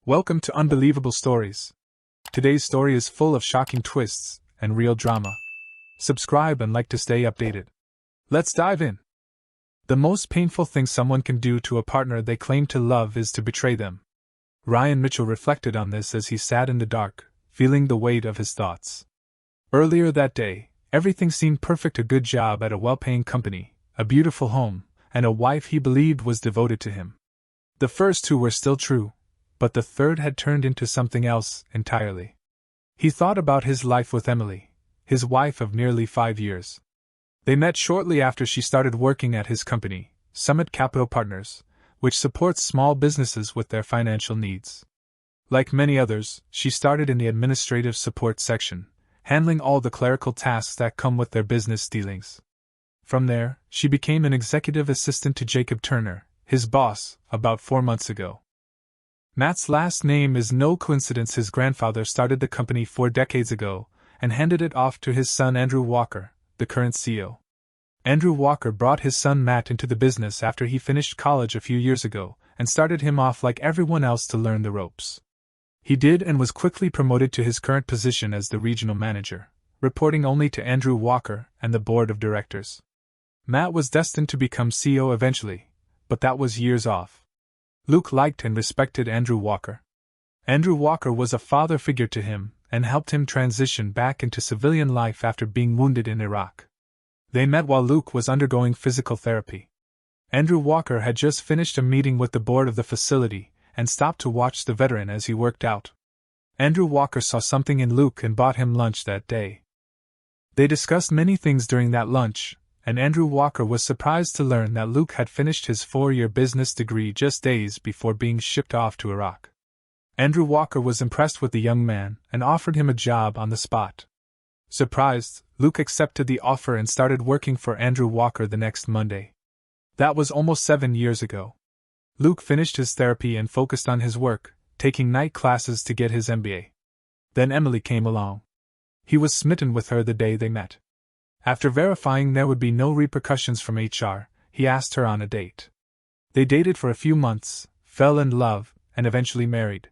Welcome to Unbelievable Stories. Today's story is full of shocking twists and real drama. Subscribe and like to stay updated. Let's dive in. The most painful thing someone can do to a partner they claim to love is to betray them. Ryan Mitchell reflected on this as he sat in the dark, feeling the weight of his thoughts. Earlier that day, everything seemed perfect: a good job at a well-paying company, a beautiful home, and a wife he believed was devoted to him. The first two were still true, but the third had turned into something else entirely. He thought about his life with Emily, his wife of nearly 5 years. They met shortly after she started working at his company, Summit Capital Partners, which supports small businesses with their financial needs. Like many others, she started in the administrative support section, handling all the clerical tasks that come with their business dealings. From there, she became an executive assistant to Jacob Turner, his boss, about 4 months ago. Matt's last name is no coincidence. His grandfather started the company 4 decades ago and handed it off to his son Andrew Walker, the current CEO. Andrew Walker brought his son Matt into the business after he finished college a few years ago and started him off like everyone else to learn the ropes. He did and was quickly promoted to his current position as the regional manager, reporting only to Andrew Walker and the board of directors. Matt was destined to become CEO eventually, but that was years off. Luke liked and respected Andrew Walker. Andrew Walker was a father figure to him and helped him transition back into civilian life after being wounded in Iraq. They met while Luke was undergoing physical therapy. Andrew Walker had just finished a meeting with the board of the facility and stopped to watch the veteran as he worked out. Andrew Walker saw something in Luke and bought him lunch that day. They discussed many things during that lunch, and Andrew Walker was surprised to learn that Luke had finished his 4-year business degree just days before being shipped off to Iraq. Andrew Walker was impressed with the young man and offered him a job on the spot. Surprised, Luke accepted the offer and started working for Andrew Walker the next Monday. That was almost 7 years ago. Luke finished his therapy and focused on his work, taking night classes to get his MBA. Then Emily came along. He was smitten with her the day they met. After verifying there would be no repercussions from HR, he asked her on a date. They dated for a few months, fell in love, and eventually married.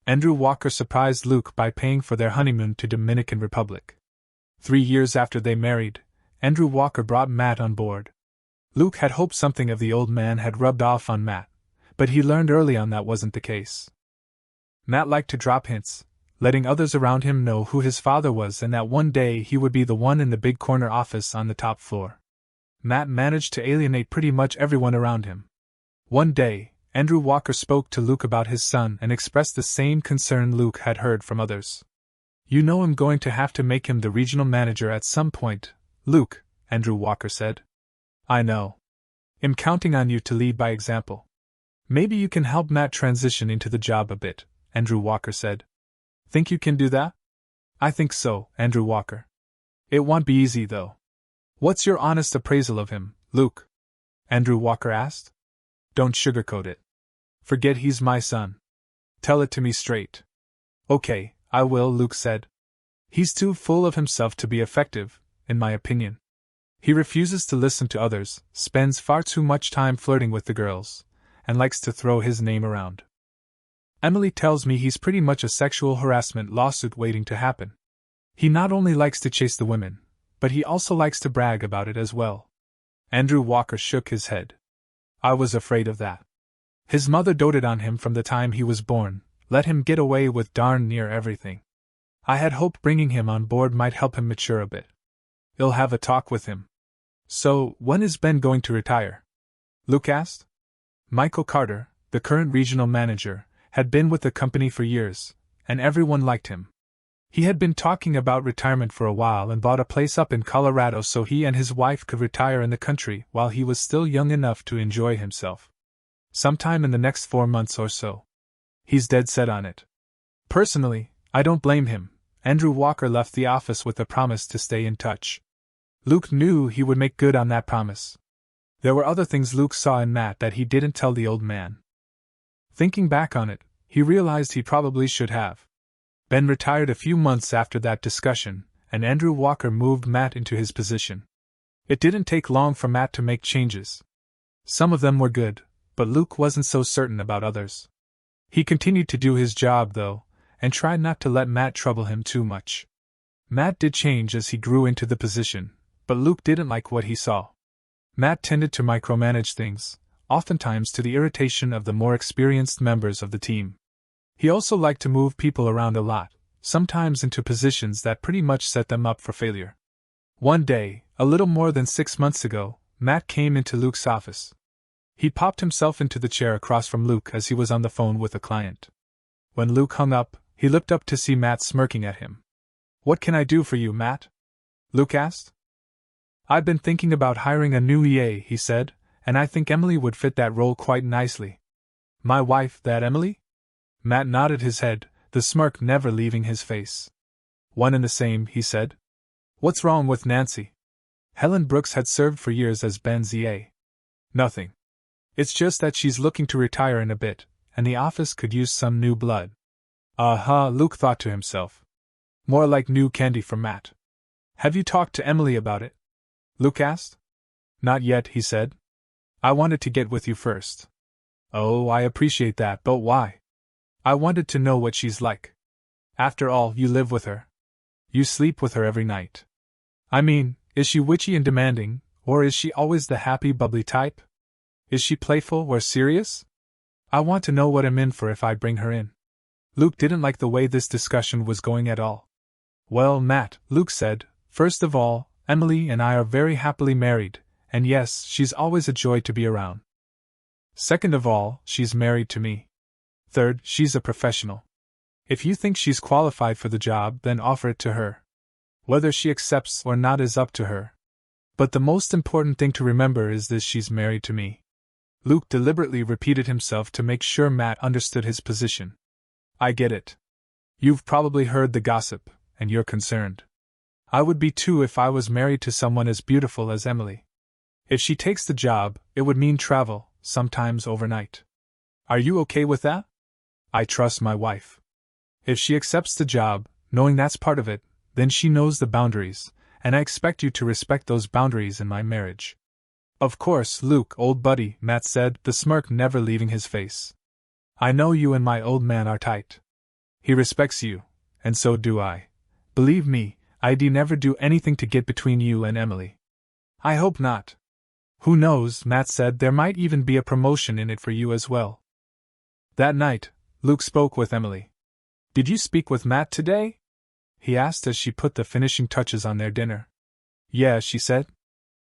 Andrew Walker surprised Luke by paying for their honeymoon to Dominican Republic. 3 years after they married, Andrew Walker brought Matt on board. Luke had hoped something of the old man had rubbed off on Matt, but he learned early on that wasn't the case. Matt liked to drop hints, letting others around him know who his father was and that one day he would be the one in the big corner office on the top floor. Matt managed to alienate pretty much everyone around him. One day, Andrew Walker spoke to Luke about his son and expressed the same concern Luke had heard from others. "You know I'm going to have to make him the regional manager at some point, Luke," Andrew Walker said. "I know. I'm counting on you to lead by example. Maybe you can help Matt transition into the job a bit," Andrew Walker said. "Think you can do that?" "I think so, Andrew Walker. It won't be easy, though." "What's your honest appraisal of him, Luke?" Andrew Walker asked. "Don't sugarcoat it. Forget he's my son. Tell it to me straight." "Okay, I will," Luke said. "He's too full of himself to be effective, in my opinion. He refuses to listen to others, spends far too much time flirting with the girls, and likes to throw his name around. Emily tells me he's pretty much a sexual harassment lawsuit waiting to happen. He not only likes to chase the women, but he also likes to brag about it as well." Andrew Walker shook his head. "I was afraid of that. His mother doted on him from the time he was born, let him get away with darn near everything. I had hoped bringing him on board might help him mature a bit. I'll have a talk with him." "So, when is Ben going to retire?" Luke asked. Michael Carter, the current regional manager, had been with the company for years, and everyone liked him. He had been talking about retirement for a while and bought a place up in Colorado so he and his wife could retire in the country while he was still young enough to enjoy himself. Sometime in the next 4 months or so. He's dead set on it. Personally, I don't blame him. Andrew Walker left the office with a promise to stay in touch. Luke knew he would make good on that promise. There were other things Luke saw in Matt that he didn't tell the old man. Thinking back on it, he realized he probably should have. Ben retired a few months after that discussion, and Andrew Walker moved Matt into his position. It didn't take long for Matt to make changes. Some of them were good, but Luke wasn't so certain about others. He continued to do his job, though, and tried not to let Matt trouble him too much. Matt did change as he grew into the position, but Luke didn't like what he saw. Matt tended to micromanage things, oftentimes to the irritation of the more experienced members of the team. He also liked to move people around a lot, sometimes into positions that pretty much set them up for failure. One day, a little more than 6 months ago, Matt came into Luke's office. He popped himself into the chair across from Luke as he was on the phone with a client. When Luke hung up, he looked up to see Matt smirking at him. "What can I do for you, Matt?" Luke asked. "I've been thinking about hiring a new EA," he said, "and I think Emily would fit that role quite nicely." "My wife, that Emily?" Matt nodded his head, the smirk never leaving his face. "One and the same," he said. "What's wrong with Nancy?" Helen Brooks had served for years as Ben's EA. "Nothing. It's just that she's looking to retire in a bit, and the office could use some new blood." Luke thought to himself. More like new candy from Matt. "Have you talked to Emily about it?" Luke asked. "Not yet," he said. "I wanted to get with you first." "Oh, I appreciate that, but why?" "I wanted to know what she's like. After all, you live with her. You sleep with her every night. I mean, is she witchy and demanding, or is she always the happy, bubbly type? Is she playful or serious? I want to know what I'm in for if I bring her in." Luke didn't like the way this discussion was going at all. "Well, Matt," Luke said, "first of all, Emily and I are very happily married, and yes, she's always a joy to be around. Second of all, she's married to me. Third, she's a professional. If you think she's qualified for the job, then offer it to her. Whether she accepts or not is up to her. But the most important thing to remember is this: she's married to me." Luke deliberately repeated himself to make sure Matt understood his position. "I get it. You've probably heard the gossip, and you're concerned. I would be too if I was married to someone as beautiful as Emily. If she takes the job, it would mean travel, sometimes overnight. Are you okay with that? I trust my wife. If she accepts the job, knowing that's part of it, then she knows the boundaries, and I expect you to respect those boundaries in my marriage." "Of course, Luke, old buddy," Matt said, the smirk never leaving his face. "I know you and my old man are tight. He respects you, and so do I. Believe me, I'd never do anything to get between you and Emily." "I hope not. Who knows," Matt said, "there might even be a promotion in it for you as well." That night, Luke spoke with Emily. "Did you speak with Matt today?" he asked as she put the finishing touches on their dinner. "Yeah," she said.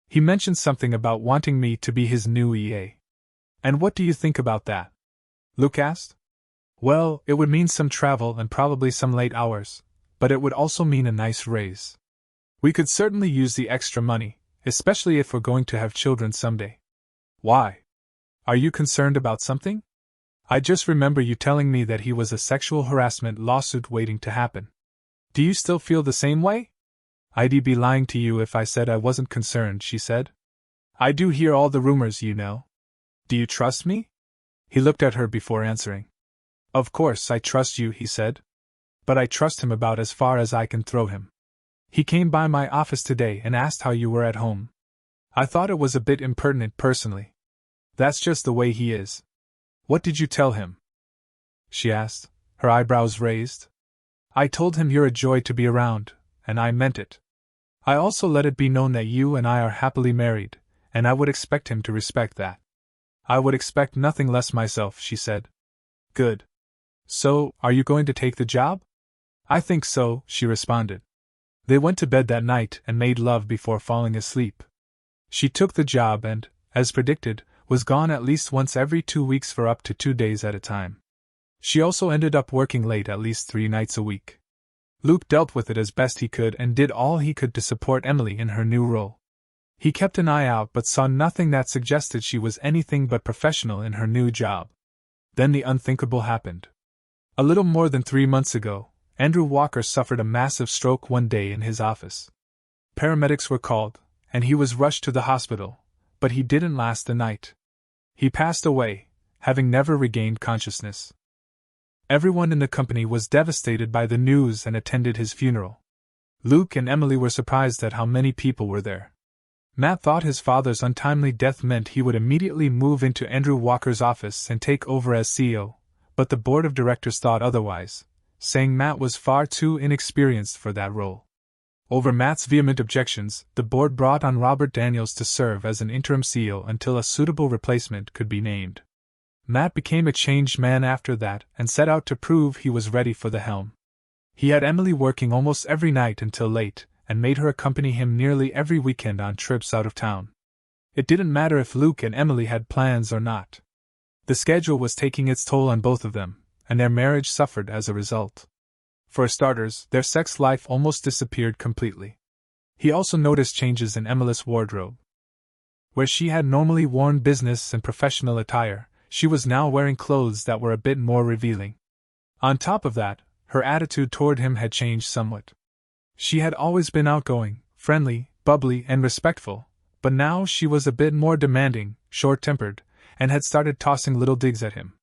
"He mentioned something about wanting me to be his new EA. And what do you think about that?" Luke asked. "Well, it would mean some travel and probably some late hours, but it would also mean a nice raise. We could certainly use the extra money, especially if we're going to have children someday." "Why? Are you concerned about something?" "I just remember you telling me that he was a sexual harassment lawsuit waiting to happen. Do you still feel the same way?" "I'd be lying to you if I said I wasn't concerned," she said. "I do hear all the rumors, you know. Do you trust me?" He looked at her before answering. "Of course I trust you," he said. "But I trust him about as far as I can throw him. He came by my office today and asked how you were at home. I thought it was a bit impertinent personally. That's just the way he is." "What did you tell him?" she asked, her eyebrows raised. "I told him you're a joy to be around, and I meant it. I also let it be known that you and I are happily married, and I would expect him to respect that." "I would expect nothing less myself," she said. "Good. So, are you going to take the job?" "I think so," she responded. They went to bed that night and made love before falling asleep. She took the job and, as predicted, was gone at least once every 2 weeks for up to 2 days at a time. She also ended up working late at least 3 nights a week. Luke dealt with it as best he could and did all he could to support Emily in her new role. He kept an eye out but saw nothing that suggested she was anything but professional in her new job. Then the unthinkable happened. A little more than 3 months ago, Andrew Walker suffered a massive stroke one day in his office. Paramedics were called, and he was rushed to the hospital, but he didn't last the night. He passed away, having never regained consciousness. Everyone in the company was devastated by the news and attended his funeral. Luke and Emily were surprised at how many people were there. Matt thought his father's untimely death meant he would immediately move into Andrew Walker's office and take over as CEO, but the board of directors thought otherwise, saying Matt was far too inexperienced for that role. Over Matt's vehement objections, the board brought on Robert Daniels to serve as an interim CEO until a suitable replacement could be named. Matt became a changed man after that and set out to prove he was ready for the helm. He had Emily working almost every night until late, and made her accompany him nearly every weekend on trips out of town. It didn't matter if Luke and Emily had plans or not. The schedule was taking its toll on both of them, and their marriage suffered as a result. For starters, their sex life almost disappeared completely. He also noticed changes in Emily's wardrobe. Where she had normally worn business and professional attire, she was now wearing clothes that were a bit more revealing. On top of that, her attitude toward him had changed somewhat. She had always been outgoing, friendly, bubbly, and respectful, but now she was a bit more demanding, short-tempered, and had started tossing little digs at him.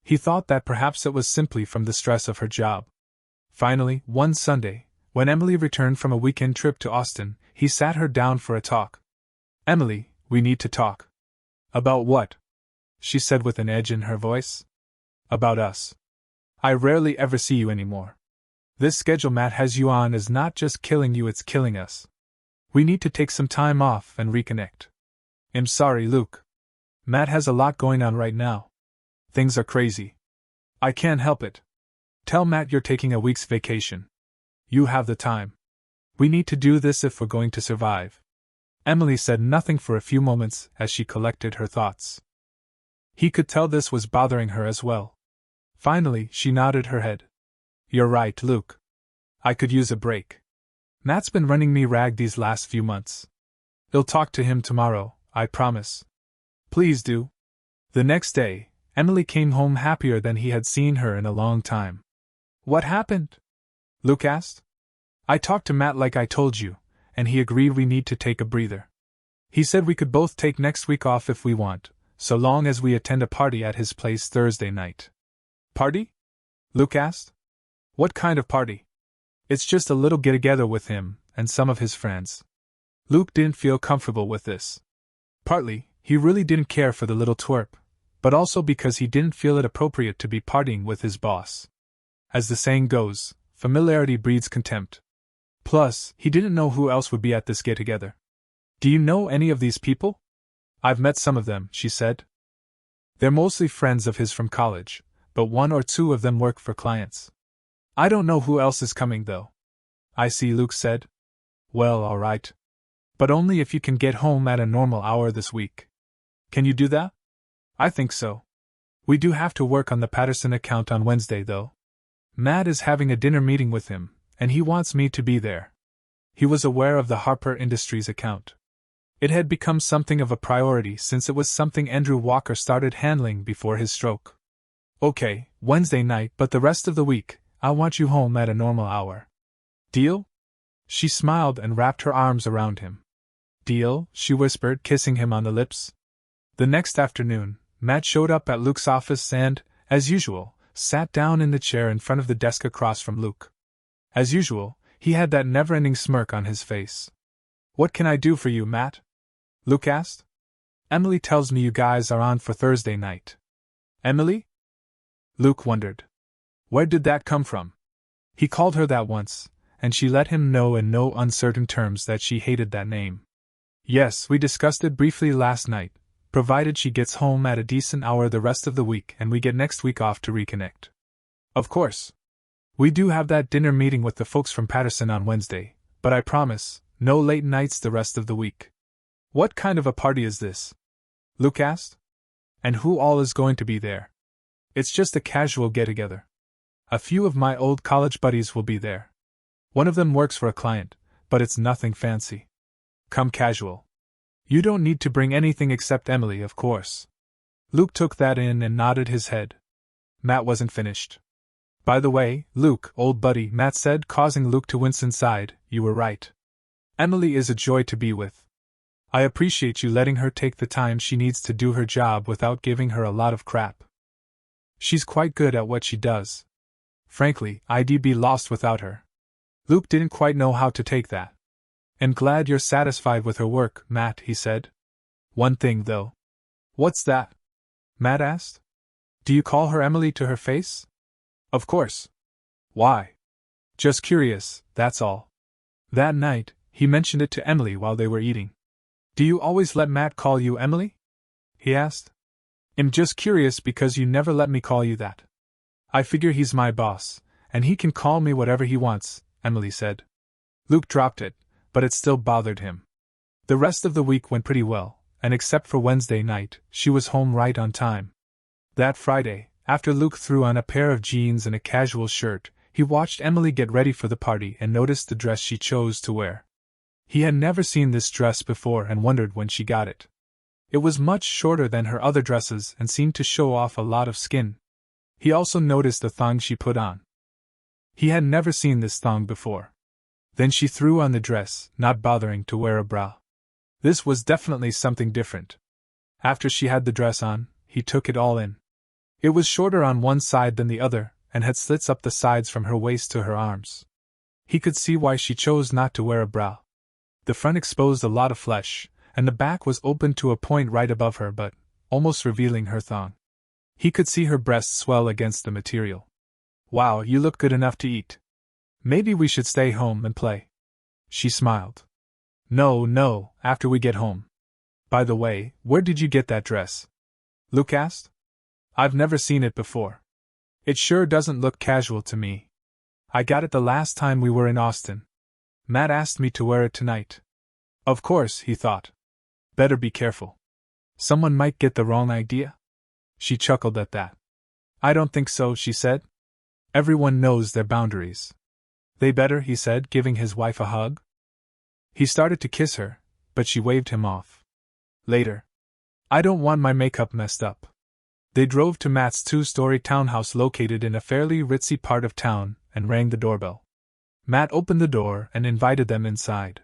He thought that perhaps it was simply from the stress of her job. Finally, one Sunday, when Emily returned from a weekend trip to Austin, he sat her down for a talk. "Emily, we need to talk." "About what?" she said with an edge in her voice. "About us. I rarely ever see you anymore. This schedule Matt has you on is not just killing you, it's killing us. We need to take some time off and reconnect." "I'm sorry, Luke. Matt has a lot going on right now. Things are crazy. I can't help it. Tell Matt you're taking a week's vacation. You have the time. We need to do this if we're going to survive." Emily said nothing for a few moments as she collected her thoughts. He could tell this was bothering her as well. Finally, she nodded her head. "You're right, Luke. I could use a break. Matt's been running me rag these last few months. I'll talk to him tomorrow, I promise." "Please do." The next day, Emily came home happier than he had seen her in a long time. "What happened?" Luke asked. "I talked to Matt like I told you, and he agreed we need to take a breather. He said we could both take next week off if we want, so long as we attend a party at his place Thursday night." "Party?" Luke asked. "What kind of party?" "It's just a little get-together with him and some of his friends." Luke didn't feel comfortable with this. Partly, he really didn't care for the little twerp, but also because he didn't feel it appropriate to be partying with his boss. As the saying goes, familiarity breeds contempt. Plus, he didn't know who else would be at this get-together. "Do you know any of these people?" "I've met some of them," she said. "They're mostly friends of his from college, but one or two of them work for clients. I don't know who else is coming, though." "I see," Luke said. "Well, all right. But only if you can get home at a normal hour this week. Can you do that?" "I think so. We do have to work on the Patterson account on Wednesday, though. Matt is having a dinner meeting with him, and he wants me to be there." He was aware of the Harper Industries account. It had become something of a priority since it was something Andrew Walker started handling before his stroke. "Okay, Wednesday night, but the rest of the week, I want you home at a normal hour. Deal?" She smiled and wrapped her arms around him. "Deal," she whispered, kissing him on the lips. The next afternoon, Matt showed up at Luke's office and, as usual, sat down in the chair in front of the desk across from Luke. As usual, he had that never-ending smirk on his face. "What can I do for you, Matt?" Luke asked. "Emily tells me you guys are on for Thursday night." "Emily?" Luke wondered. Where did that come from? He called her that once, and she let him know in no uncertain terms that she hated that name. "Yes, we discussed it briefly last night, provided she gets home at a decent hour the rest of the week and we get next week off to reconnect." "Of course. We do have that dinner meeting with the folks from Patterson on Wednesday, but I promise, no late nights the rest of the week." "What kind of a party is this?" Luke asked. "And who all is going to be there?" "It's just a casual get-together. A few of my old college buddies will be there. One of them works for a client, but it's nothing fancy. Come casual. You don't need to bring anything except Emily, of course." Luke took that in and nodded his head. Matt wasn't finished. "By the way, Luke, old buddy," Matt said, causing Luke to wince inside, "you were right. Emily is a joy to be with. I appreciate you letting her take the time she needs to do her job without giving her a lot of crap. She's quite good at what she does. Frankly, I'd be lost without her." Luke didn't quite know how to take that. "I'm glad you're satisfied with her work, Matt," he said. "One thing, though." "What's that?" Matt asked. Do you call her Emily to her face? Of course. Why? Just curious, that's all. That night, he mentioned it to Emily while they were eating. Do you always let Matt call you Emily? He asked. I'm just curious because you never let me call you that. I figure he's my boss, and he can call me whatever he wants, Emily said. Luke dropped it, but it still bothered him. The rest of the week went pretty well, and except for Wednesday night, she was home right on time. That Friday, after Luke threw on a pair of jeans and a casual shirt, he watched Emily get ready for the party and noticed the dress she chose to wear. He had never seen this dress before and wondered when she got it. It was much shorter than her other dresses and seemed to show off a lot of skin. He also noticed the thong she put on. He had never seen this thong before. Then she threw on the dress, not bothering to wear a bra. This was definitely something different. After she had the dress on, he took it all in. It was shorter on one side than the other, and had slits up the sides from her waist to her arms. He could see why she chose not to wear a bra. The front exposed a lot of flesh, and the back was open to a point right above her but, almost revealing her thong. He could see her breasts swell against the material. Wow, you look good enough to eat. Maybe we should stay home and play. She smiled. No, after we get home. By the way, where did you get that dress? Luke asked. I've never seen it before. It sure doesn't look casual to me. I got it the last time we were in Austin. Matt asked me to wear it tonight. Of course, he thought. Better be careful. Someone might get the wrong idea. She chuckled at that. I don't think so, she said. Everyone knows their boundaries. They better, he said, giving his wife a hug. He started to kiss her, but she waved him off. Later. I don't want my makeup messed up. They drove to Matt's two-story townhouse located in a fairly ritzy part of town and rang the doorbell. Matt opened the door and invited them inside.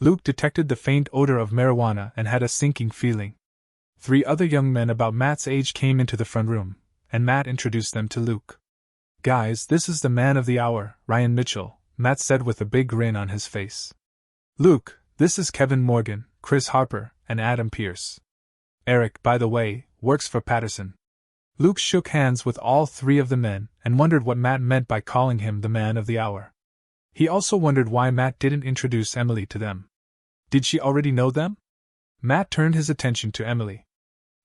Luke detected the faint odor of marijuana and had a sinking feeling. 3 other young men about Matt's age came into the front room, and Matt introduced them to Luke. Guys, this is the man of the hour, Ryan Mitchell, Matt said with a big grin on his face. Luke, this is Kevin Morgan, Chris Harper, and Adam Pierce. Eric, by the way, works for Patterson. Luke shook hands with all 3 of the men and wondered what Matt meant by calling him the man of the hour. He also wondered why Matt didn't introduce Emily to them. Did she already know them? Matt turned his attention to Emily.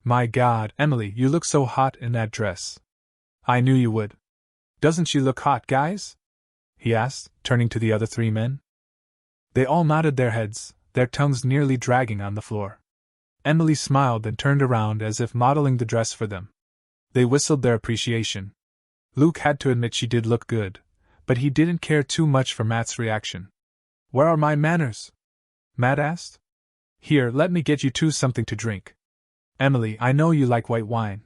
My God, Emily, you look so hot in that dress. I knew you would. Doesn't she look hot, guys? He asked, turning to the other 3 men. They all nodded their heads, their tongues nearly dragging on the floor. Emily smiled and turned around as if modeling the dress for them. They whistled their appreciation. Luke had to admit she did look good, but he didn't care too much for Matt's reaction. Where are my manners? Matt asked. Here, let me get you 2 something to drink. Emily, I know you like white wine.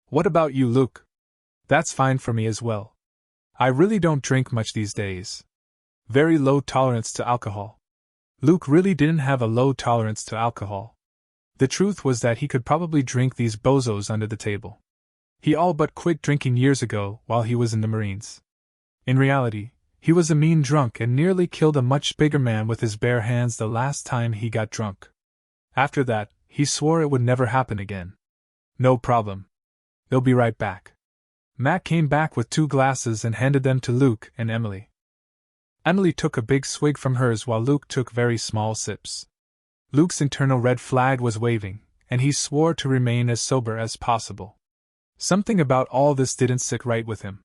What about you, Luke? That's fine for me as well. I really don't drink much these days. Very low tolerance to alcohol. Luke really didn't have a low tolerance to alcohol. The truth was that he could probably drink these bozos under the table. He all but quit drinking years ago while he was in the Marines. In reality, he was a mean drunk and nearly killed a much bigger man with his bare hands the last time he got drunk. After that, he swore it would never happen again. No problem. They'll be right back. Matt came back with 2 glasses and handed them to Luke and Emily. Emily took a big swig from hers while Luke took very small sips. Luke's internal red flag was waving, and he swore to remain as sober as possible. Something about all this didn't sit right with him.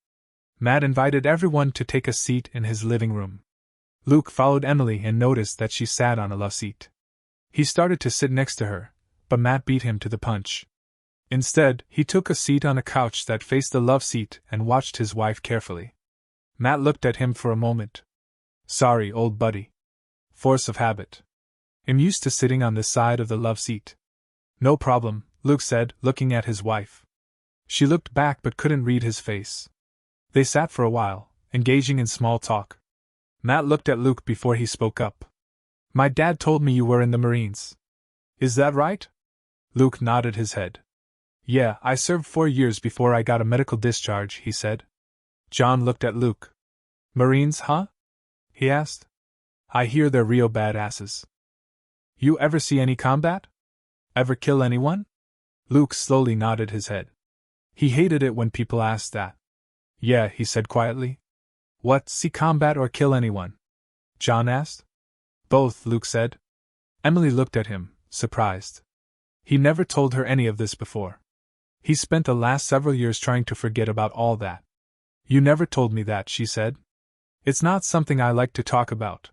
Matt invited everyone to take a seat in his living room. Luke followed Emily and noticed that she sat on a love seat. He started to sit next to her, but Matt beat him to the punch. Instead, he took a seat on a couch that faced the love seat and watched his wife carefully. Matt looked at him for a moment. Sorry, old buddy. Force of habit. I'm used to sitting on this side of the love seat. No problem, Luke said, looking at his wife. She looked back but couldn't read his face. They sat for a while, engaging in small talk. Matt looked at Luke before he spoke up. My dad told me you were in the Marines. Is that right? Luke nodded his head. Yeah, I served 4 years before I got a medical discharge, he said. John looked at Luke. Marines, huh? He asked. I hear they're real badasses. You ever see any combat? Ever kill anyone? Luke slowly nodded his head. He hated it when people asked that. Yeah, he said quietly. What, see combat or kill anyone? John asked. Both, Luke said. Emily looked at him, surprised. He never told her any of this before. He spent the last several years trying to forget about all that. You never told me that, she said. It's not something I like to talk about.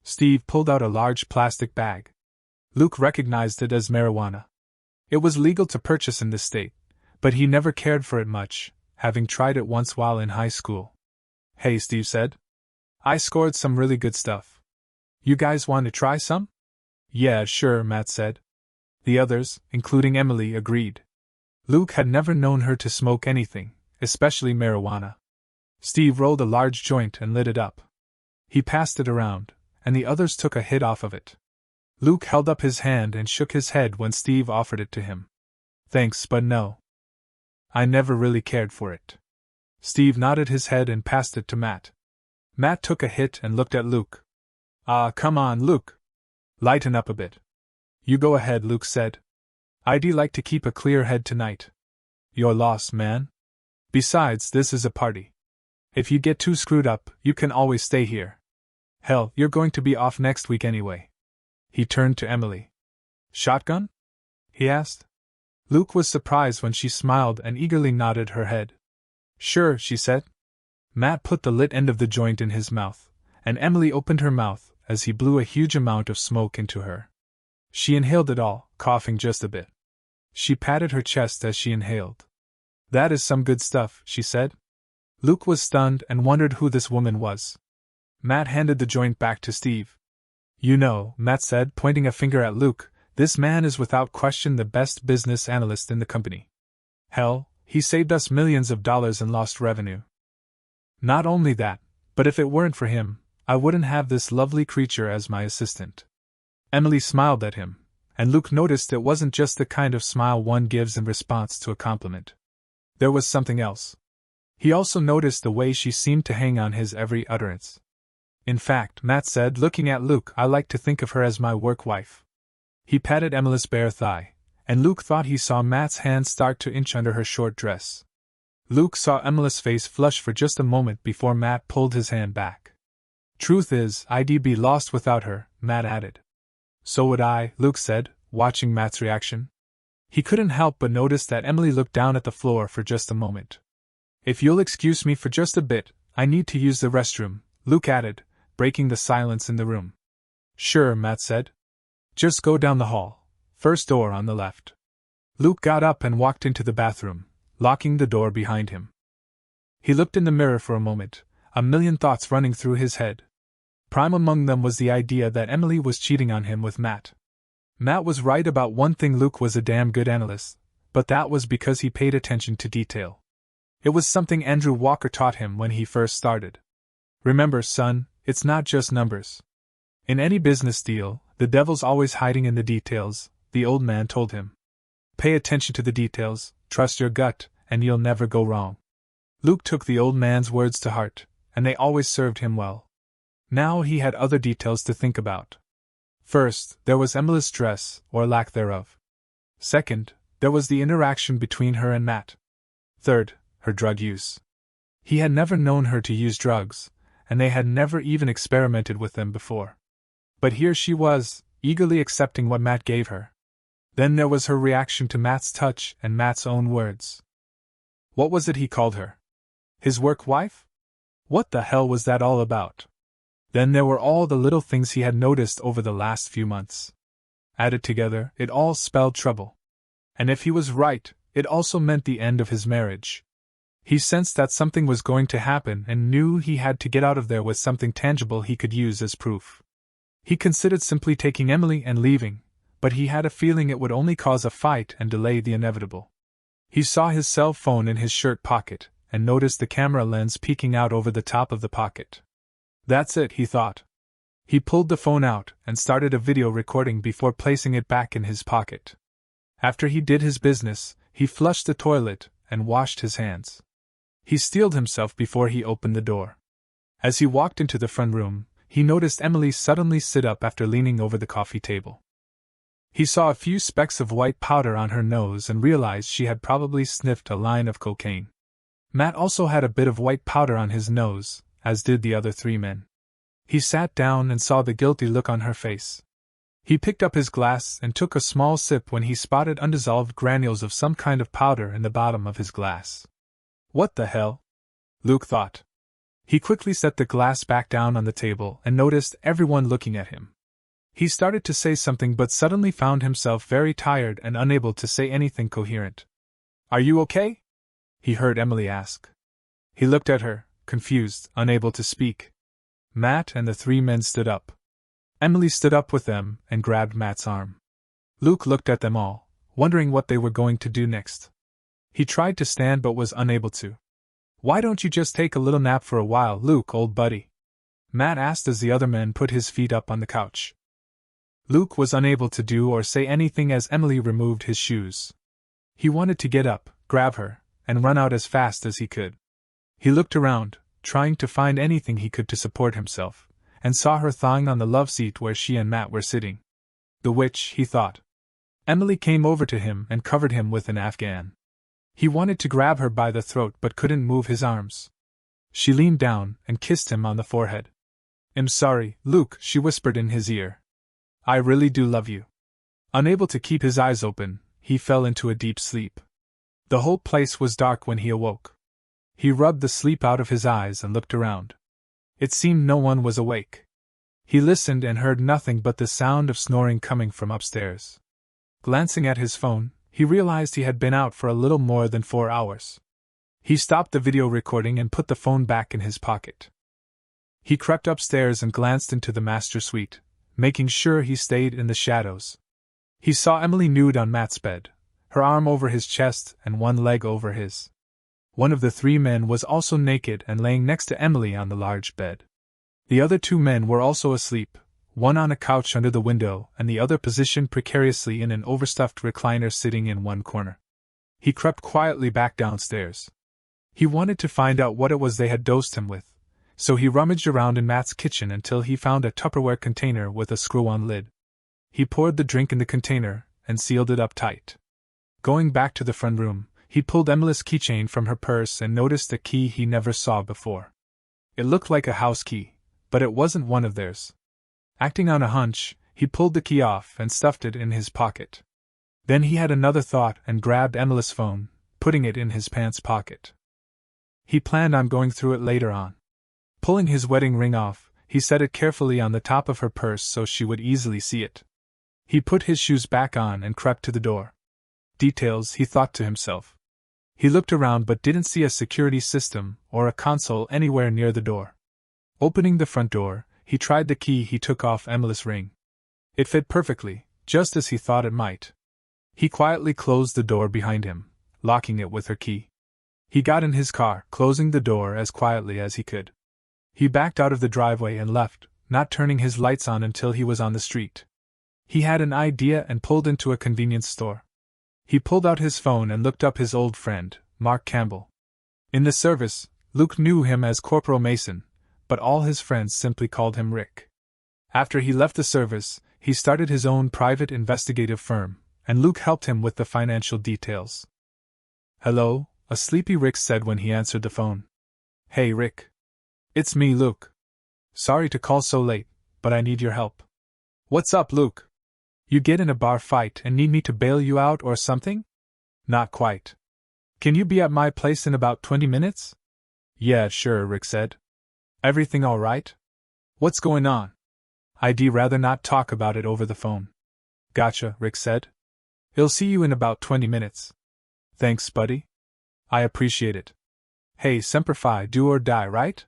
Steve pulled out a large plastic bag. Luke recognized it as marijuana. It was legal to purchase in this state, but he never cared for it much, having tried it once while in high school. Hey, Steve said. I scored some really good stuff. You guys want to try some? Yeah, sure, Matt said. The others, including Emily, agreed. Luke had never known her to smoke anything, especially marijuana. Steve rolled a large joint and lit it up. He passed it around, and the others took a hit off of it. Luke held up his hand and shook his head when Steve offered it to him. Thanks, but no. I never really cared for it. Steve nodded his head and passed it to Matt. Matt took a hit and looked at Luke. Come on, Luke. Lighten up a bit. You go ahead, Luke said. I'd like to keep a clear head tonight. Your loss, man. Besides, this is a party. If you get too screwed up, you can always stay here. Hell, you're going to be off next week anyway. He turned to Emily. Shotgun? He asked. Luke was surprised when she smiled and eagerly nodded her head. Sure, she said. Matt put the lit end of the joint in his mouth, and Emily opened her mouth as he blew a huge amount of smoke into her. She inhaled it all, coughing just a bit. She patted her chest as she inhaled. That is some good stuff, she said. Luke was stunned and wondered who this woman was. Matt handed the joint back to Steve. You know, Matt said, pointing a finger at Luke, this man is without question the best business analyst in the company. Hell, he saved us millions of dollars in lost revenue. Not only that, but if it weren't for him, I wouldn't have this lovely creature as my assistant. Emily smiled at him, and Luke noticed it wasn't just the kind of smile one gives in response to a compliment. There was something else. He also noticed the way she seemed to hang on his every utterance. In fact, Matt said, looking at Luke, I like to think of her as my work wife. He patted Emily's bare thigh, and Luke thought he saw Matt's hand start to inch under her short dress. Luke saw Emily's face flush for just a moment before Matt pulled his hand back. Truth is, I'd be lost without her, Matt added. So would I, Luke said, watching Matt's reaction. He couldn't help but notice that Emily looked down at the floor for just a moment. If you'll excuse me for just a bit, I need to use the restroom, Luke added, breaking the silence in the room. Sure, Matt said. Just go down the hall. First door on the left. Luke got up and walked into the bathroom, locking the door behind him. He looked in the mirror for a moment, a million thoughts running through his head. Prime among them was the idea that Emily was cheating on him with Matt. Matt was right about one thing: Luke was a damn good analyst, but that was because he paid attention to detail. It was something Andrew Walker taught him when he first started. Remember, son, it's not just numbers. In any business deal, the devil's always hiding in the details, the old man told him. Pay attention to the details, trust your gut, and you'll never go wrong. Luke took the old man's words to heart, and they always served him well. Now he had other details to think about. First, there was Emily's dress, or lack thereof. Second, there was the interaction between her and Matt. Third, her drug use. He had never known her to use drugs, and they had never even experimented with them before. But here she was, eagerly accepting what Matt gave her. Then there was her reaction to Matt's touch and Matt's own words. What was it he called her? His work wife? What the hell was that all about? Then there were all the little things he had noticed over the last few months. Added together, it all spelled trouble. And if he was right, it also meant the end of his marriage. He sensed that something was going to happen and knew he had to get out of there with something tangible he could use as proof. He considered simply taking Emily and leaving, but he had a feeling it would only cause a fight and delay the inevitable. He saw his cell phone in his shirt pocket, and noticed the camera lens peeking out over the top of the pocket. That's it, he thought. He pulled the phone out and started a video recording before placing it back in his pocket. After he did his business, he flushed the toilet and washed his hands. He steeled himself before he opened the door. As he walked into the front room, he noticed Emily suddenly sit up after leaning over the coffee table. He saw a few specks of white powder on her nose and realized she had probably sniffed a line of cocaine. Matt also had a bit of white powder on his nose, as did the other 3 men. He sat down and saw the guilty look on her face. He picked up his glass and took a small sip when he spotted undissolved granules of some kind of powder in the bottom of his glass. What the hell? Luke thought. He quickly set the glass back down on the table and noticed everyone looking at him. He started to say something but suddenly found himself very tired and unable to say anything coherent. "Are you okay?" he heard Emily ask. He looked at her, confused, unable to speak. Matt and the 3 men stood up. Emily stood up with them and grabbed Matt's arm. Luke looked at them all, wondering what they were going to do next. He tried to stand but was unable to. "Why don't you just take a little nap for a while, Luke, old buddy?" Matt asked as the other man put his feet up on the couch. Luke was unable to do or say anything as Emily removed his shoes. He wanted to get up, grab her, and run out as fast as he could. He looked around, trying to find anything he could to support himself, and saw her thawing on the love seat where she and Matt were sitting. The witch, he thought. Emily came over to him and covered him with an Afghan. He wanted to grab her by the throat but couldn't move his arms. She leaned down and kissed him on the forehead. "I'm sorry, Luke," she whispered in his ear. "I really do love you." Unable to keep his eyes open, he fell into a deep sleep. The whole place was dark when he awoke. He rubbed the sleep out of his eyes and looked around. It seemed no one was awake. He listened and heard nothing but the sound of snoring coming from upstairs. Glancing at his phone, he realized he had been out for a little more than 4 hours. He stopped the video recording and put the phone back in his pocket. He crept upstairs and glanced into the master suite, making sure he stayed in the shadows. He saw Emily nude on Matt's bed, her arm over his chest and one leg over his. One of the 3 men was also naked and laying next to Emily on the large bed. The other 2 men were also asleep, one on a couch under the window and the other positioned precariously in an overstuffed recliner sitting in one corner. He crept quietly back downstairs. He wanted to find out what it was they had dosed him with, so he rummaged around in Matt's kitchen until he found a Tupperware container with a screw-on lid. He poured the drink in the container and sealed it up tight. Going back to the front room, he pulled Emily's keychain from her purse and noticed a key he never saw before. It looked like a house key, but it wasn't one of theirs. Acting on a hunch, he pulled the key off and stuffed it in his pocket. Then he had another thought and grabbed Emily's phone, putting it in his pants pocket. He planned on going through it later on. Pulling his wedding ring off, he set it carefully on the top of her purse so she would easily see it. He put his shoes back on and crept to the door. Details, he thought to himself. He looked around but didn't see a security system or a console anywhere near the door. Opening the front door, he tried the key. He took off Emily's ring. It fit perfectly, just as he thought it might. He quietly closed the door behind him, locking it with her key. He got in his car, closing the door as quietly as he could. He backed out of the driveway and left, not turning his lights on until he was on the street. He had an idea and pulled into a convenience store. He pulled out his phone and looked up his old friend, Mark Campbell. In the service, Luke knew him as Corporal Mason, but all his friends simply called him Rick. After he left the service, he started his own private investigative firm, and Luke helped him with the financial details. "Hello," a sleepy Rick said when he answered the phone. "Hey Rick. It's me, Luke. Sorry to call so late, but I need your help." "What's up, Luke? You get in a bar fight and need me to bail you out or something?" "Not quite. Can you be at my place in about 20 minutes? "Yeah, sure," Rick said. "Everything all right? What's going on?" "I'd rather not talk about it over the phone." "Gotcha," Rick said. "I'll see you in about 20 minutes. "Thanks, buddy. I appreciate it. Hey, Semper Fi, do or die, right?"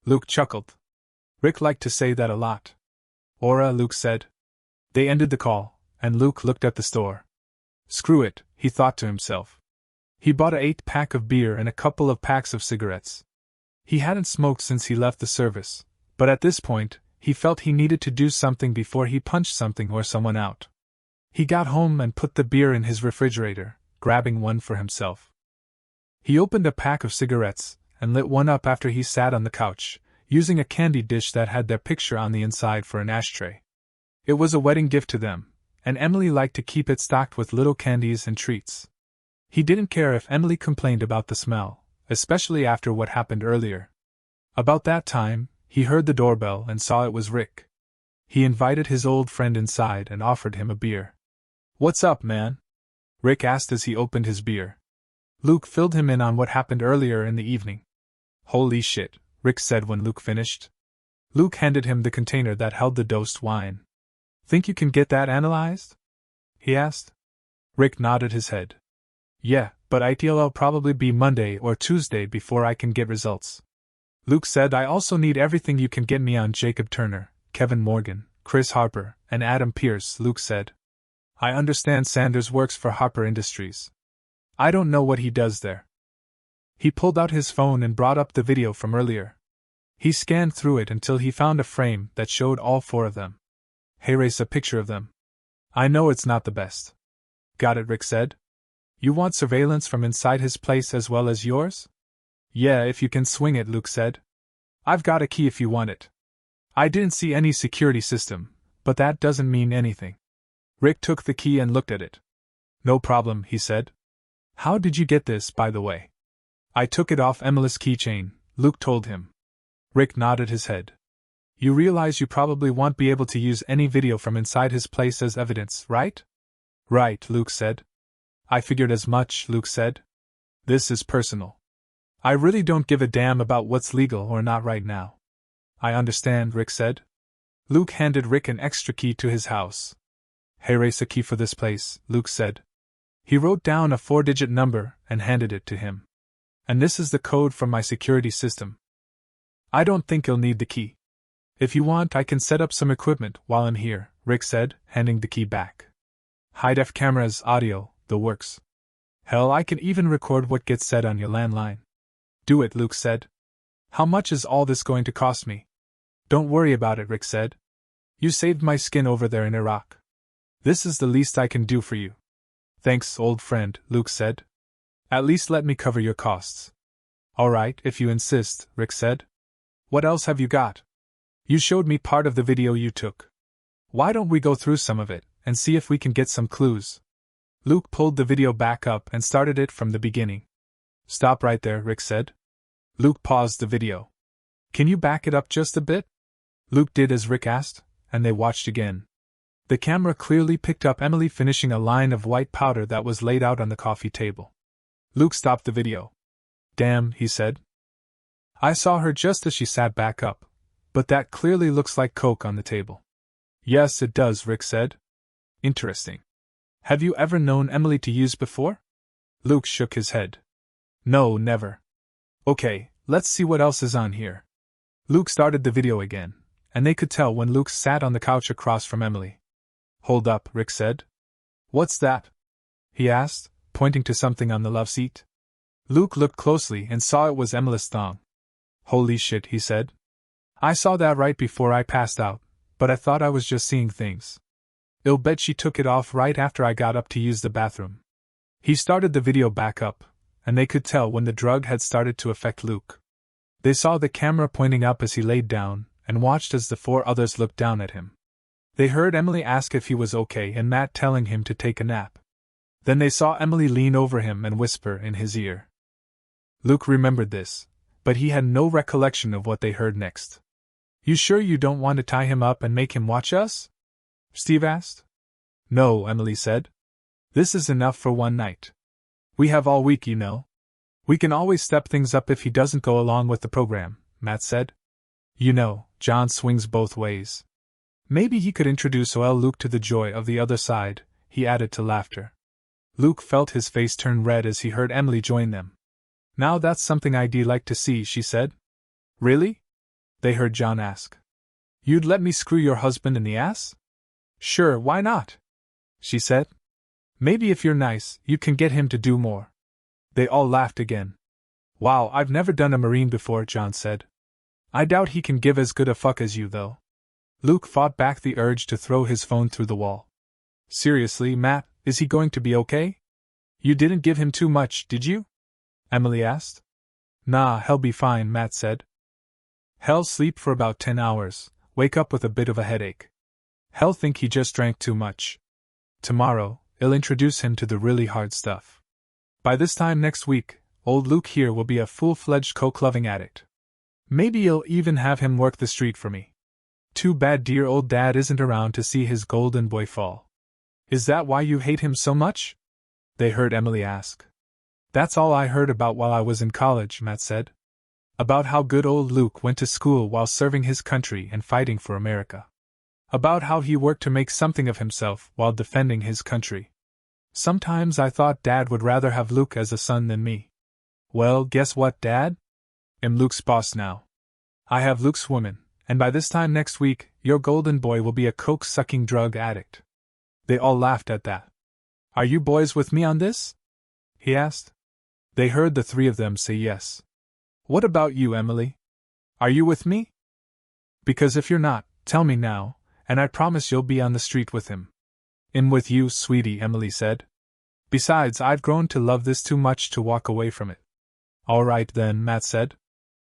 Luke chuckled. Rick liked to say that a lot. "Ora," Luke said. They ended the call, and Luke looked at the store. Screw it, he thought to himself. He bought an 8-pack of beer and a couple of packs of cigarettes. He hadn't smoked since he left the service, but at this point, he felt he needed to do something before he punched something or someone out. He got home and put the beer in his refrigerator, grabbing one for himself. He opened a pack of cigarettes and lit one up after he sat on the couch, using a candy dish that had their picture on the inside for an ashtray. It was a wedding gift to them, and Emily liked to keep it stocked with little candies and treats. He didn't care if Emily complained about the smell, especially after what happened earlier. About that time, he heard the doorbell and saw it was Rick. He invited his old friend inside and offered him a beer. "What's up, man?" Rick asked as he opened his beer. Luke filled him in on what happened earlier in the evening. "Holy shit," Rick said when Luke finished. Luke handed him the container that held the dosed wine. "Think you can get that analyzed?" he asked. Rick nodded his head. "Yeah, but it'll probably be Monday or Tuesday before I can get results." Luke said, "I also need everything you can get me on Jacob Turner, Kevin Morgan, Chris Harper, and Adam Pierce." Luke said. "I understand Sanders works for Harper Industries. I don't know what he does there." He pulled out his phone and brought up the video from earlier. He scanned through it until he found a frame that showed all four of them. "Here's a picture of them. I know it's not the best." "Got it," Rick said. "You want surveillance from inside his place as well as yours?" "Yeah, if you can swing it," Luke said. "I've got a key if you want it." "I didn't see any security system, but that doesn't mean anything." Rick took the key and looked at it. "No problem," he said. "How did you get this, by the way?" "I took it off Emily's keychain," Luke told him. Rick nodded his head. "You realize you probably won't be able to use any video from inside his place as evidence, right?" "Right," Luke said. "I figured as much," Luke said. "This is personal. I really don't give a damn about what's legal or not right now." "I understand," Rick said. Luke handed Rick an extra key to his house. "Here's a key for this place," Luke said. He wrote down a 4-digit number and handed it to him. "And this is the code from my security system. I don't think you'll need the key. If you want, I can set up some equipment while I'm here," Rick said, handing the key back. "High-def cameras, audio, the works. Hell, I can even record what gets said on your landline." "Do it," Luke said. "How much is all this going to cost me?" "Don't worry about it," Rick said. "You saved my skin over there in Iraq. This is the least I can do for you." "Thanks, old friend," Luke said. "At least let me cover your costs." "All right, if you insist," Rick said. "What else have you got? You showed me part of the video you took. Why don't we go through some of it and see if we can get some clues?" Luke pulled the video back up and started it from the beginning. "Stop right there," Rick said. Luke paused the video. "Can you back it up just a bit?" Luke did as Rick asked, and they watched again. The camera clearly picked up Emily finishing a line of white powder that was laid out on the coffee table. Luke stopped the video. "Damn," he said. "I saw her just as she sat back up, but that clearly looks like coke on the table." "Yes, it does," Rick said. "Interesting. Have you ever known Emily to use before?" Luke shook his head. "No, never." "Okay, let's see what else is on here." Luke started the video again, and they could tell when Luke sat on the couch across from Emily. "Hold up," Rick said. "What's that?" he asked, pointing to something on the love seat. Luke looked closely and saw it was Emily's thong. "Holy shit," he said. "I saw that right before I passed out, but I thought I was just seeing things. I'll bet she took it off right after I got up to use the bathroom." He started the video back up, and they could tell when the drug had started to affect Luke. They saw the camera pointing up as he laid down, and watched as the four others looked down at him. They heard Emily ask if he was okay and Matt telling him to take a nap. Then they saw Emily lean over him and whisper in his ear. Luke remembered this, but he had no recollection of what they heard next. "You sure you don't want to tie him up and make him watch us?" Steve asked. "No," Emily said. "This is enough for one night. We have all week, you know. We can always step things up if he doesn't go along with the program," Matt said. "You know, John swings both ways. Maybe he could introduce Luke to the joy of the other side," he added to laughter. Luke felt his face turn red as he heard Emily join them. "Now that's something I'd like to see," she said. "Really?" they heard John ask. "You'd let me screw your husband in the ass?" "Sure, why not?" she said. "Maybe if you're nice, you can get him to do more." They all laughed again. "Wow, I've never done a Marine before," John said. "I doubt he can give as good a fuck as you, though." Luke fought back the urge to throw his phone through the wall. "Seriously, Matt, is he going to be okay? You didn't give him too much, did you?" Emily asked. "Nah, he'll be fine," Matt said. "He'll sleep for about 10 hours, wake up with a bit of a headache. He'll think he just drank too much. Tomorrow, I'll introduce him to the really hard stuff. By this time next week, old Luke here will be a full-fledged coke-loving addict. Maybe I'll even have him work the street for me. Too bad dear old dad isn't around to see his golden boy fall. Is that why you hate him so much? They heard Emily ask. That's all I heard about while I was in college, Matt said. About how good old Luke went to school while serving his country and fighting for America. About how he worked to make something of himself while defending his country. Sometimes I thought Dad would rather have Luke as a son than me. Well, guess what, Dad? I'm Luke's boss now. I have Luke's woman, and by this time next week, your golden boy will be a coke-sucking drug addict. They all laughed at that. Are you boys with me on this? He asked. They heard the three of them say yes. What about you, Emily? Are you with me? Because if you're not, tell me now, and I promise you'll be on the street with him. I'm with you, sweetie, Emily said. Besides, I've grown to love this too much to walk away from it. All right then, Matt said.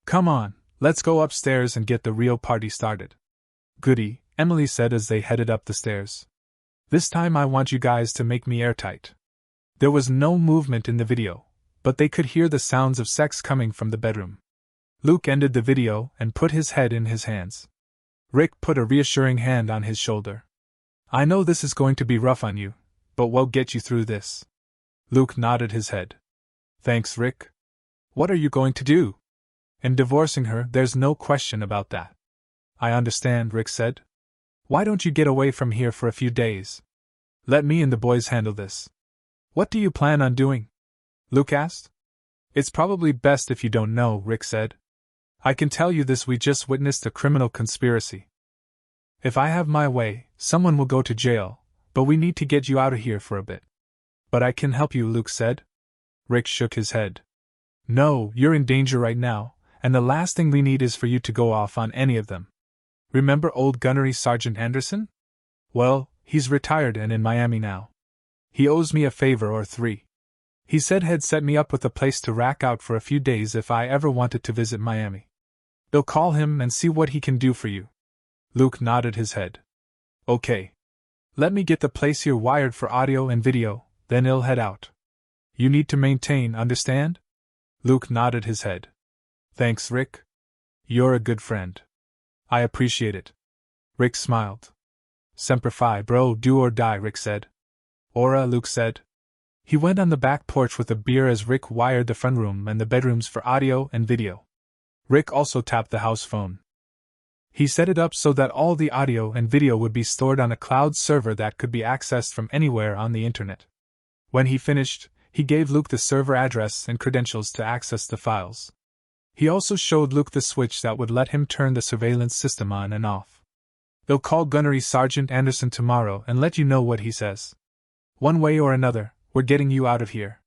Come on, let's go upstairs and get the real party started. Goody, Emily said as they headed up the stairs. This time I want you guys to make me airtight. There was no movement in the video, but they could hear the sounds of sex coming from the bedroom. Luke ended the video and put his head in his hands. Rick put a reassuring hand on his shoulder. I know this is going to be rough on you, but we'll get you through this. Luke nodded his head. Thanks, Rick. What are you going to do? In divorcing her, there's no question about that. I understand, Rick said. Why don't you get away from here for a few days? Let me and the boys handle this. What do you plan on doing? Luke asked. It's probably best if you don't know, Rick said. I can tell you this: we just witnessed a criminal conspiracy. If I have my way, someone will go to jail, but we need to get you out of here for a bit. But I can help you, Luke said. Rick shook his head. No, you're in danger right now, and the last thing we need is for you to go off on any of them. Remember old Gunnery Sergeant Anderson? Well, he's retired and in Miami now. He owes me a favor or three. He said he'd set me up with a place to rack out for a few days if I ever wanted to visit Miami. I'll call him and see what he can do for you. Luke nodded his head. Okay. Let me get the place here wired for audio and video, then I'll head out. You need to maintain, understand? Luke nodded his head. Thanks, Rick. You're a good friend. I appreciate it. Rick smiled. Semper Fi, bro, do or die, Rick said. Ora, Luke said. He went on the back porch with a beer as Rick wired the front room and the bedrooms for audio and video. Rick also tapped the house phone. He set it up so that all the audio and video would be stored on a cloud server that could be accessed from anywhere on the internet. When he finished, he gave Luke the server address and credentials to access the files. He also showed Luke the switch that would let him turn the surveillance system on and off. They'll call Gunnery Sergeant Anderson tomorrow and let you know what he says. One way or another, we're getting you out of here.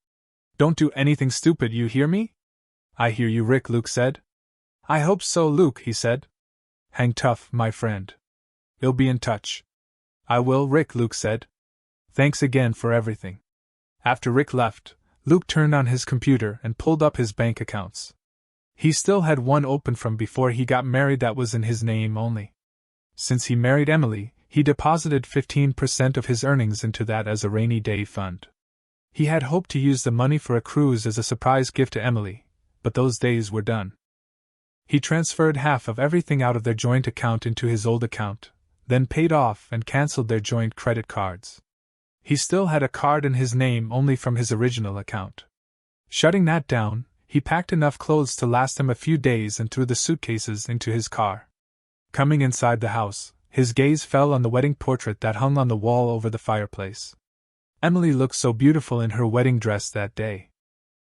Don't do anything stupid, you hear me? I hear you, Rick, Luke said. I hope so, Luke, he said. Hang tough, my friend. I'll be in touch. I will, Rick, Luke said. Thanks again for everything. After Rick left, Luke turned on his computer and pulled up his bank accounts. He still had one open from before he got married that was in his name only. Since he married Emily, he deposited 15% of his earnings into that as a rainy day fund. He had hoped to use the money for a cruise as a surprise gift to Emily, but those days were done. He transferred half of everything out of their joint account into his old account, then paid off and canceled their joint credit cards. He still had a card in his name only from his original account. Shutting that down, he packed enough clothes to last him a few days and threw the suitcases into his car. Coming inside the house, his gaze fell on the wedding portrait that hung on the wall over the fireplace. Emily looked so beautiful in her wedding dress that day.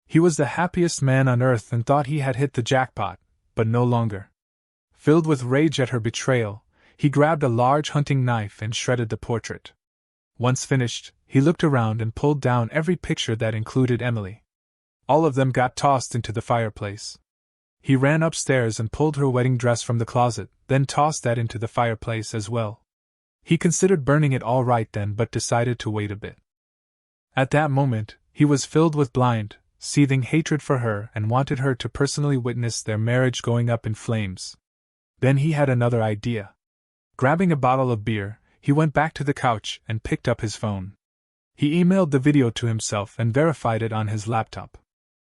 He was the happiest man on earth and thought he had hit the jackpot, but no longer. Filled with rage at her betrayal, he grabbed a large hunting knife and shredded the portrait. Once finished, he looked around and pulled down every picture that included Emily. All of them got tossed into the fireplace. He ran upstairs and pulled her wedding dress from the closet, then tossed that into the fireplace as well. He considered burning it all right then but decided to wait a bit. At that moment, he was filled with blind, seething hatred for her and wanted her to personally witness their marriage going up in flames. Then he had another idea. Grabbing a bottle of beer, he went back to the couch and picked up his phone. He emailed the video to himself and verified it on his laptop.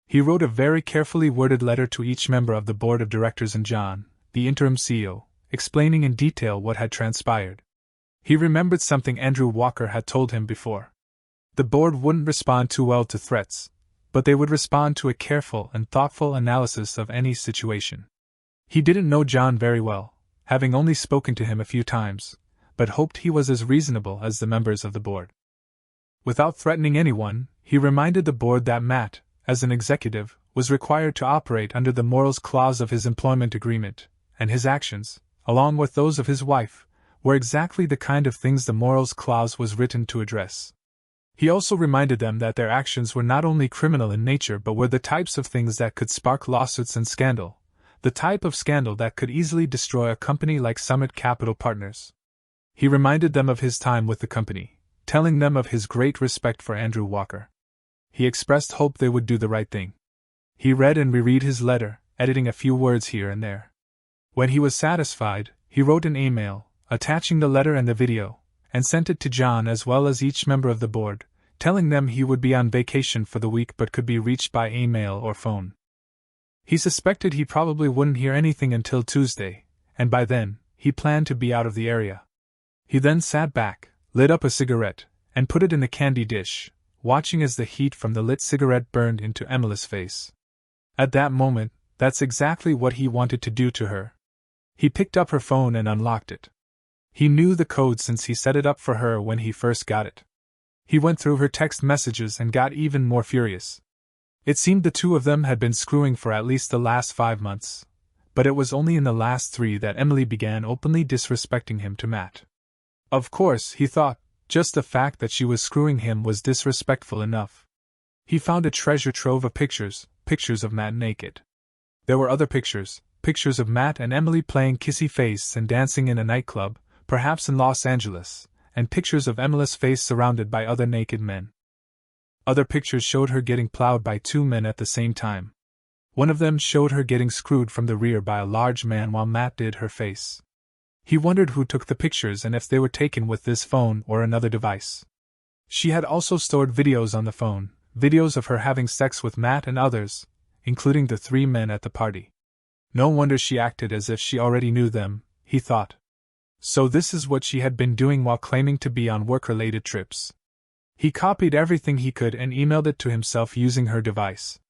He wrote a very carefully worded letter to each member of the board of directors and John, the interim CEO, explaining in detail what had transpired. He remembered something Andrew Walker had told him before. The board wouldn't respond too well to threats, but they would respond to a careful and thoughtful analysis of any situation. He didn't know John very well, having only spoken to him a few times, but hoped he was as reasonable as the members of the board. Without threatening anyone, he reminded the board that Matt, as an executive, was required to operate under the morals clause of his employment agreement, and his actions, along with those of his wife, were exactly the kind of things the morals clause was written to address. He also reminded them that their actions were not only criminal in nature but were the types of things that could spark lawsuits and scandal, the type of scandal that could easily destroy a company like Summit Capital Partners. He reminded them of his time with the company, telling them of his great respect for Andrew Walker. He expressed hope they would do the right thing. He read and reread his letter, editing a few words here and there. When he was satisfied, he wrote an email, attaching the letter and the video, and sent it to John as well as each member of the board, telling them he would be on vacation for the week but could be reached by email or phone. He suspected he probably wouldn't hear anything until Tuesday, and by then, he planned to be out of the area. He then sat back, lit up a cigarette, and put it in the candy dish, watching as the heat from the lit cigarette burned into Emily's face. At that moment, that's exactly what he wanted to do to her. He picked up her phone and unlocked it. He knew the code since he set it up for her when he first got it. He went through her text messages and got even more furious. It seemed the two of them had been screwing for at least the last 5 months, but it was only in the last 3 that Emily began openly disrespecting him to Matt. Of course, he thought, just the fact that she was screwing him was disrespectful enough. He found a treasure trove of pictures of Matt naked. There were other pictures of Matt and Emily playing kissy face and dancing in a nightclub, perhaps in Los Angeles, and pictures of Emily's face surrounded by other naked men. Other pictures showed her getting plowed by 2 men at the same time. One of them showed her getting screwed from the rear by a large man while Matt did her face. He wondered who took the pictures and if they were taken with this phone or another device. She had also stored videos on the phone, videos of her having sex with Matt and others, including the 3 men at the party. No wonder she acted as if she already knew them, he thought. So this is what she had been doing while claiming to be on work-related trips. He copied everything he could and emailed it to himself using her device.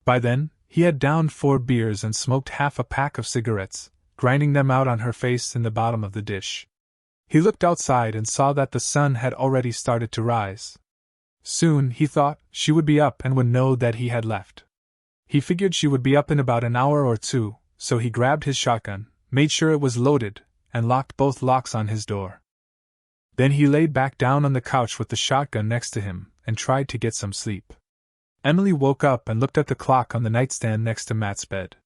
By then, he had downed 4 beers and smoked half a pack of cigarettes, grinding them out on her face in the bottom of the dish. He looked outside and saw that the sun had already started to rise. Soon, he thought, she would be up and would know that he had left. He figured she would be up in about an hour or 2, so he grabbed his shotgun, made sure it was loaded, and locked both locks on his door. Then he laid back down on the couch with the shotgun next to him and tried to get some sleep. Emily woke up and looked at the clock on the nightstand next to Matt's bed.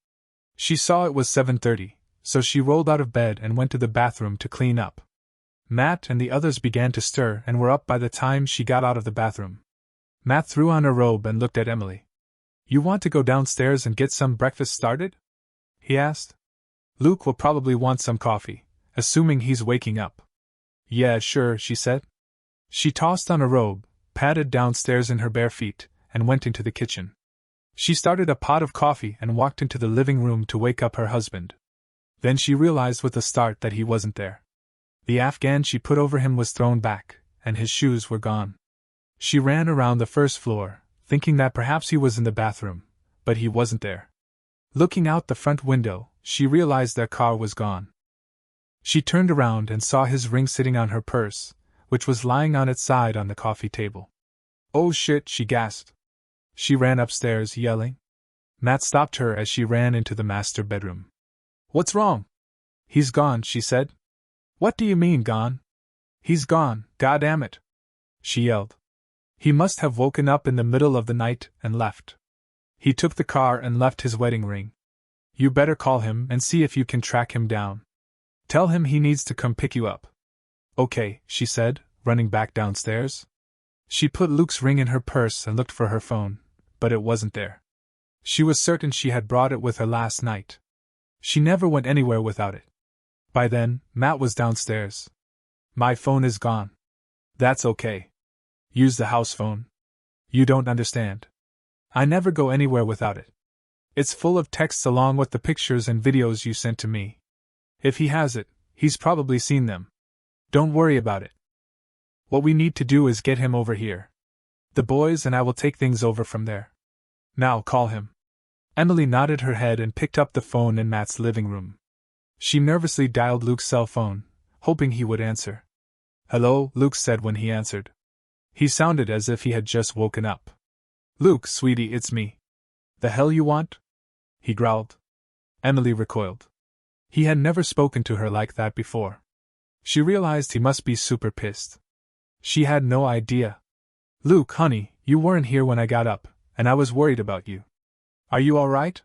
She saw it was 7:30, so she rolled out of bed and went to the bathroom to clean up. Matt and the others began to stir and were up by the time she got out of the bathroom. Matt threw on a robe and looked at Emily. "You want to go downstairs and get some breakfast started?" he asked. "Luke will probably want some coffee, assuming he's waking up." "Yeah, sure," she said. She tossed on a robe, padded downstairs in her bare feet, and went into the kitchen. She started a pot of coffee and walked into the living room to wake up her husband. Then she realized with a start that he wasn't there. The Afghan she put over him was thrown back, and his shoes were gone. She ran around the first floor, thinking that perhaps he was in the bathroom, but he wasn't there. Looking out the front window, she realized their car was gone. She turned around and saw his ring sitting on her purse, which was lying on its side on the coffee table. "Oh shit," she gasped. She ran upstairs, yelling. Matt stopped her as she ran into the master bedroom. "What's wrong?" "He's gone," she said. "What do you mean, gone?" "He's gone, goddammit," she yelled. "He must have woken up in the middle of the night and left. He took the car and left his wedding ring. You better call him and see if you can track him down. Tell him he needs to come pick you up." "Okay," she said, running back downstairs. She put Luke's ring in her purse and looked for her phone, but it wasn't there. She was certain she had brought it with her last night. She never went anywhere without it. By then, Matt was downstairs. "My phone is gone." "That's okay. Use the house phone? You don't understand. I never go anywhere without it. It's full of texts along with the pictures and videos you sent to me. If he has it, he's probably seen them. Don't worry about it. What we need to do is get him over here. The boys and I will take things over from there. Now call him. Emily nodded her head and picked up the phone in Matt's living room. She nervously dialed Luke's cell phone, hoping he would answer. Hello, Luke said when he answered. He sounded as if he had just woken up. Luke, sweetie, it's me. The hell you want? He growled. Emily recoiled. He had never spoken to her like that before. She realized he must be super pissed. She had no idea. Luke, honey, you weren't here when I got up, and I was worried about you. Are you all right?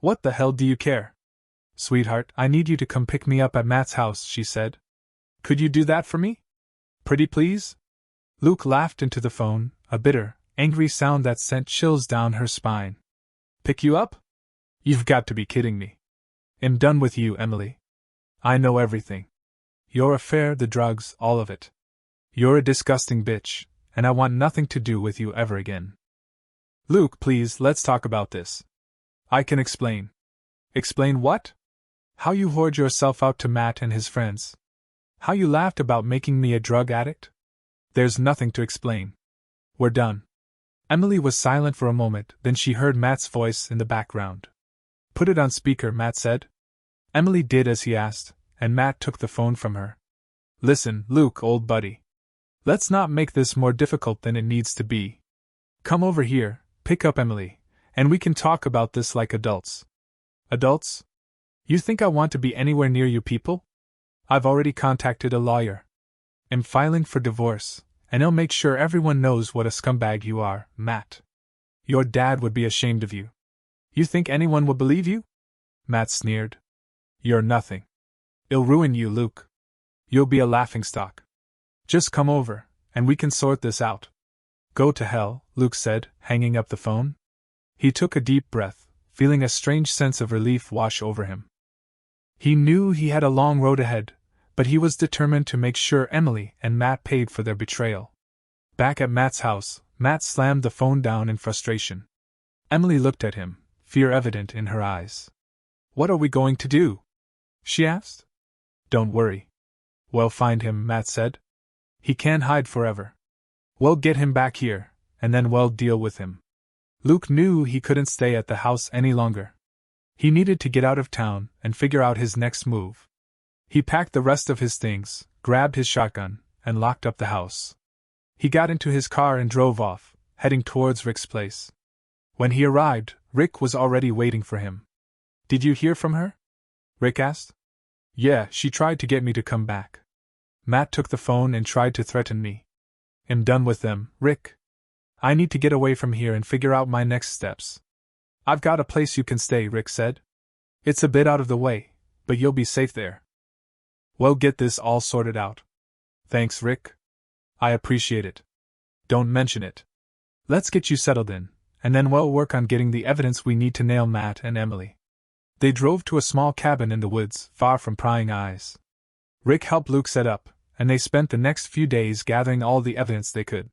What the hell do you care? Sweetheart, I need you to come pick me up at Matt's house, she said. Could you do that for me? Pretty please? Luke laughed into the phone, a bitter, angry sound that sent chills down her spine. Pick you up? You've got to be kidding me. I'm done with you, Emily. I know everything. Your affair, the drugs, all of it. You're a disgusting bitch, and I want nothing to do with you ever again. Luke, please, let's talk about this. I can explain. Explain what? How you whored yourself out to Matt and his friends. How you laughed about making me a drug addict? There's nothing to explain. We're done. Emily was silent for a moment, then she heard Matt's voice in the background. Put it on speaker, Matt said. Emily did as he asked, and Matt took the phone from her. Listen, Luke, old buddy. Let's not make this more difficult than it needs to be. Come over here, pick up Emily, and we can talk about this like adults. Adults? You think I want to be anywhere near you people? I've already contacted a lawyer. I'm filing for divorce, and I'll make sure everyone knows what a scumbag you are, Matt. Your dad would be ashamed of you. You think anyone will believe you? Matt sneered. You're nothing. It'll ruin you, Luke. You'll be a laughingstock. Just come over, and we can sort this out. Go to hell, Luke said, hanging up the phone. He took a deep breath, feeling a strange sense of relief wash over him. He knew he had a long road ahead, but he was determined to make sure Emily and Matt paid for their betrayal. Back at Matt's house, Matt slammed the phone down in frustration. Emily looked at him, fear evident in her eyes. What are we going to do? She asked. Don't worry. We'll find him, Matt said. He can't hide forever. We'll get him back here, and then we'll deal with him. Luke knew he couldn't stay at the house any longer. He needed to get out of town and figure out his next move. He packed the rest of his things, grabbed his shotgun, and locked up the house. He got into his car and drove off, heading towards Rick's place. When he arrived, Rick was already waiting for him. Did you hear from her? Rick asked. Yeah, she tried to get me to come back. Matt took the phone and tried to threaten me. I'm done with them, Rick. I need to get away from here and figure out my next steps. I've got a place you can stay, Rick said. It's a bit out of the way, but you'll be safe there. We'll get this all sorted out. Thanks, Rick. I appreciate it. Don't mention it. Let's get you settled in, and then we'll work on getting the evidence we need to nail Matt and Emily. They drove to a small cabin in the woods, far from prying eyes. Rick helped Luke set up, and they spent the next few days gathering all the evidence they could.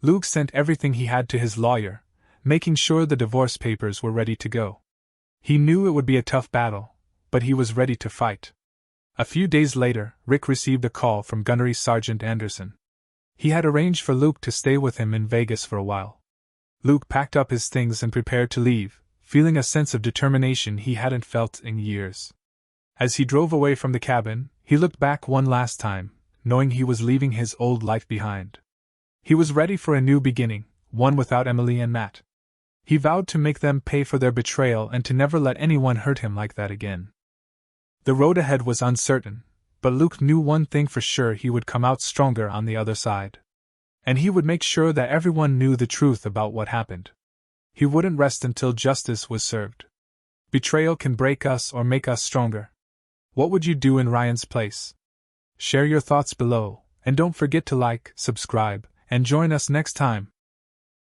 Luke sent everything he had to his lawyer, making sure the divorce papers were ready to go. He knew it would be a tough battle, but he was ready to fight. A few days later, Rick received a call from Gunnery Sergeant Anderson. He had arranged for Luke to stay with him in Vegas for a while. Luke packed up his things and prepared to leave, feeling a sense of determination he hadn't felt in years. As he drove away from the cabin, he looked back one last time, knowing he was leaving his old life behind. He was ready for a new beginning, one without Emily and Matt. He vowed to make them pay for their betrayal and to never let anyone hurt him like that again. The road ahead was uncertain, but Luke knew one thing for sure: he would come out stronger on the other side. And he would make sure that everyone knew the truth about what happened. He wouldn't rest until justice was served. Betrayal can break us or make us stronger. What would you do in Ryan's place? Share your thoughts below, and don't forget to like, subscribe, and join us next time.